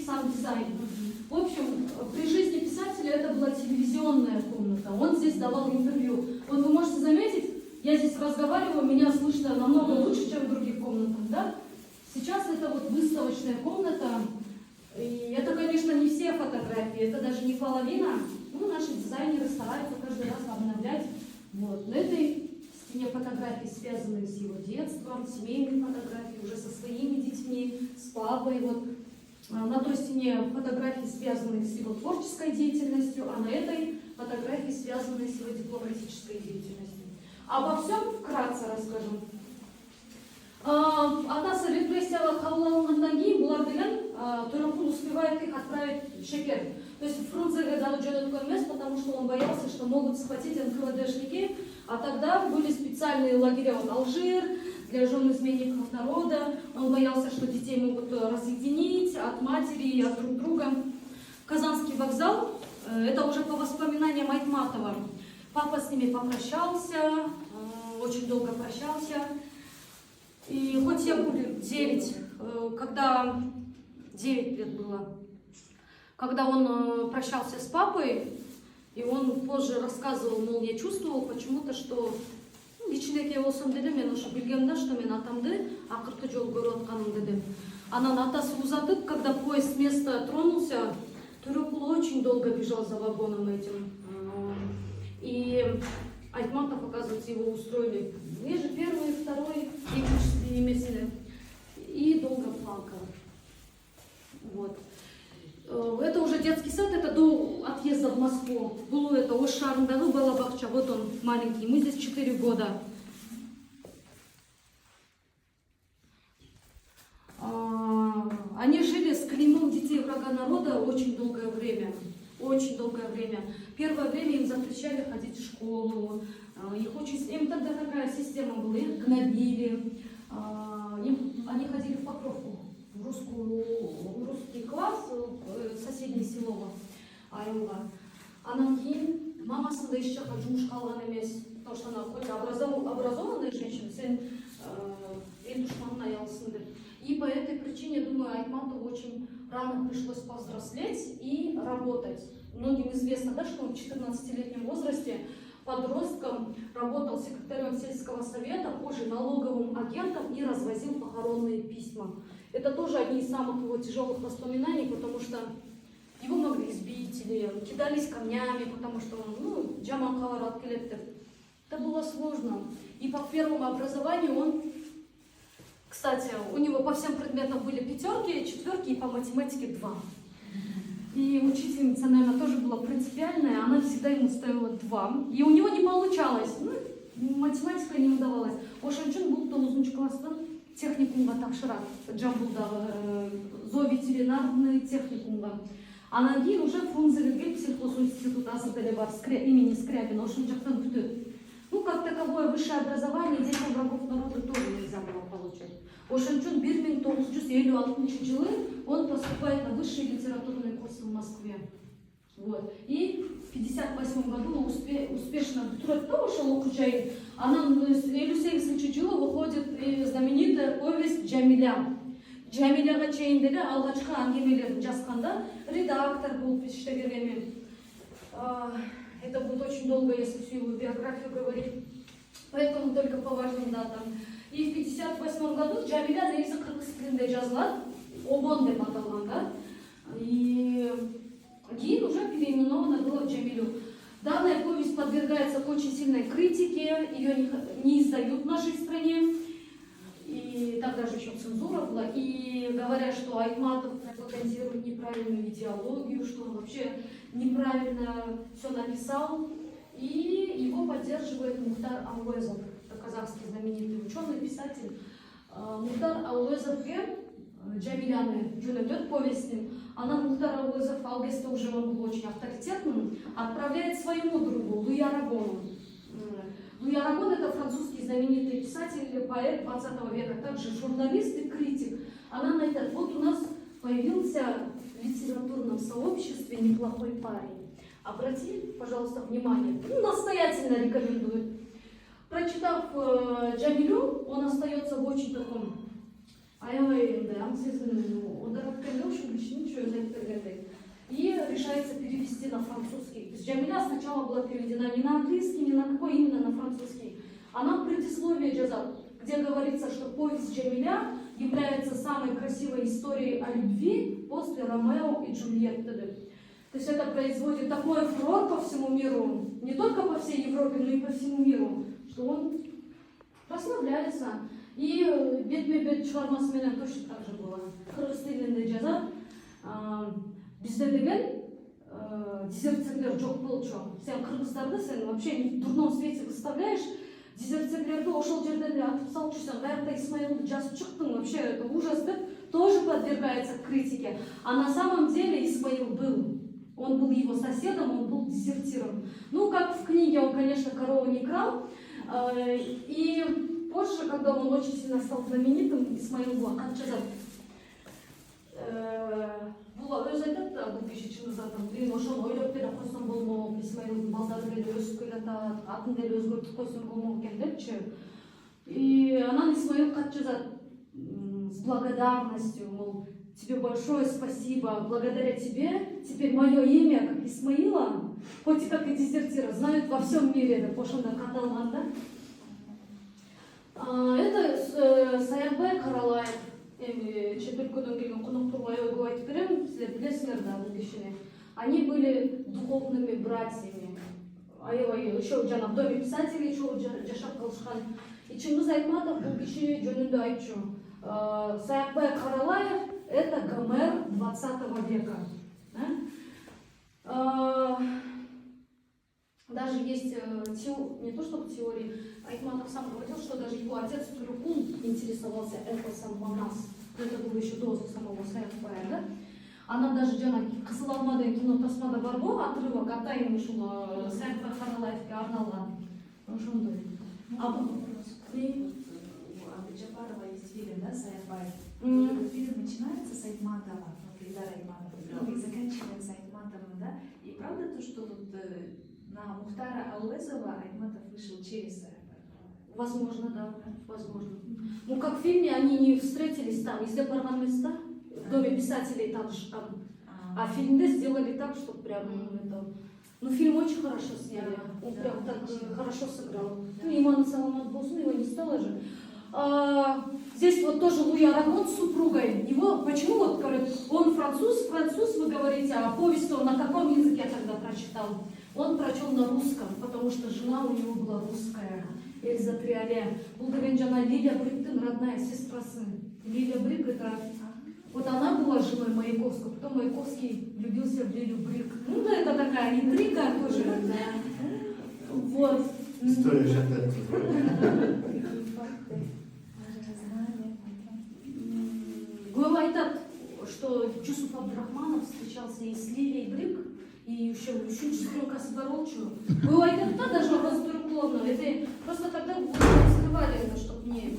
сам дизайн. В общем, при жизни писателя это была телевизионная комната. Он здесь давал интервью. Вот вы можете заметить, я здесь разговариваю, меня слышно намного лучше, чем в других комнатах, да? Сейчас это вот выставочная комната. И это, конечно, не все фотографии, это даже не половина. Ну, наши дизайнеры стараются каждый раз обновлять. Вот. На этой стене фотографии, связанные с его детством, семейные фотографии уже со своими детьми, с папой. Вот. На той стене фотографии, связанные с его творческой деятельностью, а на этой фотографии, связанные с его дипломатической деятельностью. Обо всем вкратце расскажу. Атасы репрессиялар қабылданғаннан кейін бұлар деген Төрөкул успевает их отправить в Шекер. То есть Фрунзеге дал жөнөткөн эмес, потому что он боялся, что могут схватить НКВДшники. А тогда были специальные лагеря, вот Алжир, для жен изменников народа. Он боялся, что детей могут разъединить от матери и от друг друга. Казанский вокзал, это уже по воспоминаниям Айтматова. Папа с ними попрощался, очень долго прощался. И хоть я был 9, когда 9 лет было, когда он прощался с папой, и он позже рассказывал, мол, я чувствовал почему-то, что ичинеке болсом дедим, мен ушу билгем да, что мен атамды акыркы жолу көрүп атканым дедим. Анан атасы узатып, когда поезд с места тронулся, Төрөкул очень долго бежал за вагоном этим. И Айтматов, оказывается, его устроили. Ниже первый, второй, технические месяцы. И долго плакал. Вот. Это уже детский сад, это до отъезда в Москву. Было это Ош шаарындагы балабакча, вот он маленький, ему здесь 4 года. Они жили с клеймом детей врага народа очень долгое время. Очень долгое время. Первое время им запрещали ходить в школу. Им тогда такая система была, их гнобили. Они ходили в Покровку, в русский класс, соседнее село Айла. Анан кейін мамасында еш жаққа жұмыс қалған емес, потому что она хоть образованная женщина, сен ел душманын аялсын деп. И по этой причине, думаю, Айтматову очень рано пришлось повзрослеть и работать. Многим известно, да, что он в 14-летнем возрасте подростком работал секретарем сельского совета, позже налоговым агентом и развозил похоронные письма. Это тоже одни из самых его тяжелых воспоминаний, потому что его могли избить или кидались камнями, потому что он, джаманкалар откелетти. Это было сложно. И по первому образованию он, кстати, у него по всем предметам были 5, 4 и по математике 2. И учительница, наверное, тоже была принципиальная, она всегда ему ставила 2. И у него не получалось, математика не удавалась. Ошончун был 9 класстан техникумга тапшырат, Жамбулдагы зооветеринарный техникумга. Анан кийин уже Фрунзеге сельхозинститут азыр деле бар, имени Скрябина, ошол жактан бүтөт. Как таковое высшее образование детям врагов народа тоже нельзя было получать. Ошончун 1956 жылы он поступает на высшие литературные курсы в Москве. Вот. И в 1958 году успешно бітіріп ошол окуу жайын. Анан 1958 жылы выходит знаменитая повесть «Джамиля». Джамиляга чейин деле алгачкы аңгемелерин жазганда редактор болуп иштеген мен. Это будет очень долго, если всю его биографию говорить. Поэтому только по важным датам. И в 1958 году Джамиля негизи кыргыз тилинде жазылат, обон деп аталган, да. И кийин уже переименована была в Джамилю. Данная повесть подвергается очень сильной критике, ее не издают в нашей стране. И тогда же еще цензура была. И говорят, что Айтматов пропагандирует неправильную идеологию, что он вообще неправильно все написал. И его поддерживает Мухтар Ауэзов, казахский знаменитый ученый, писатель. Мухтар Ауэзовге Джамиляны жөнөтөт повестин. Она Мухтар Ауэзов, Алгесте уже он был очень авторитетным, отправляет своему другу Луи Арагону. Луи Арагон — это французский знаменитый писатель, поэт 20 века, также журналист и критик. Она на это, вот у нас появился в литературном сообществе неплохой парень. Обрати, пожалуйста, внимание, настоятельно рекомендую. Прочитав Джамилю, он остается в очень таком аябай аңсыз ударап келді, ушул кишинин чөйүнө сначала была переведена не на английский, не на какой, именно на французский. Она в предисловии жазат, где говорится, что повесть Джамиля является самой красивой историей о любви после Ромео и Джульетты. То есть это производит такой фурор по всему миру, не только по всей Европе, но и по всему миру, что он прославляется. И бет-бе-бет шығармасымен точно так же было. Қырғыз тілінде жазады, бізде деген дезертирлер жоқ болды. Сен қырғыздарды сен вообще в дурном свете выставляешь, дезертирлерді ошол жерден атып салып жүрсең, қайақта Исмаилды жазып шықтың, вообще это ужас деп, тоже подвергается критике. А на самом деле Исмаил был. Он был его соседом, он был дезертиром. Ну, как в книге, он, конечно, корову не крал. И позже, когда он очень сильно стал знаменитым, Исмаил был бұл өзі айтады, бұл кеше Чыңгызхан, мен ошоны ойлап келе қойсам болмок, Исмаилдың балдары деле өсүп келатат, атын деле өзгөртүп койсом болмок экен депчи. И анан Исмаил кат жазат с благодарностью, мол, тебе большое спасибо, благодаря тебе теперь мое имя, как Исмаила, хоть и как и дезертира, знают во всем мире, деп ошондой каталган да. Это Саякбай Каралаев. Чет өлкөдөн келген конокторго аябай көп айтып берем, силер билесиңер да бул кишини. Они были духовными братьями. Аябай ошо жана в доме писателей чогуу жашап калышкан. И Чыңгыз Айтматов бул киши жөнүндө айтчу. Саякбай Каралаев — это Гомер 20 века. Даже есть не то что теории, Айтматов сам говорил, что даже его отец Туркун интересовался эпосом Манас. Это было еще до самого Саякбая, да? Она даже Кызыл Алмадан кинотасмада бар го, отрывок атайын ушул Саякбай Каралаевке арналган. Ошондой. Абдыжапарова есть фильм, да, Саякбай. Фильм начинается с Айтматова, Илдара Айтматова, и заканчивается Айтматовым, да? И правда то, что вот на Мухтара Алвезова Айтматов вышел через Саякбая? Возможно, да, возможно. Ну, как в фильме, они не встретились там, если барган места, в доме писателей танышкан. А в фильме сделали так, что прям это... Ну, фильм очень хорошо сняли, он прям так хорошо сыграл. Ну, Иман Саламат Босун, его не стало же. Здесь вот тоже Луи Арагон с супругой. Его, почему вот, говорят, он француз, вы говорите, а повесть он на каком языке тогда прочитал? Он прочел на русском, потому что жена у него была русская, Эльза Триоле. Был жана Лилия Бриктин, родная сестра сын. Лилия Брик, это... Вот она была женой Маяковского, потом Маяковский влюбился в Лилию Брик. Ну да, это такая интрига тоже. Вот. История шатается. Был айтат, что Чусуп Абдрахманов встречался и с Лилией Брик, и еще шестеренкасы Боролчу. Был айтат, да, даже Роза Туркуловна. Это просто тогда скрывали это, чтобы не...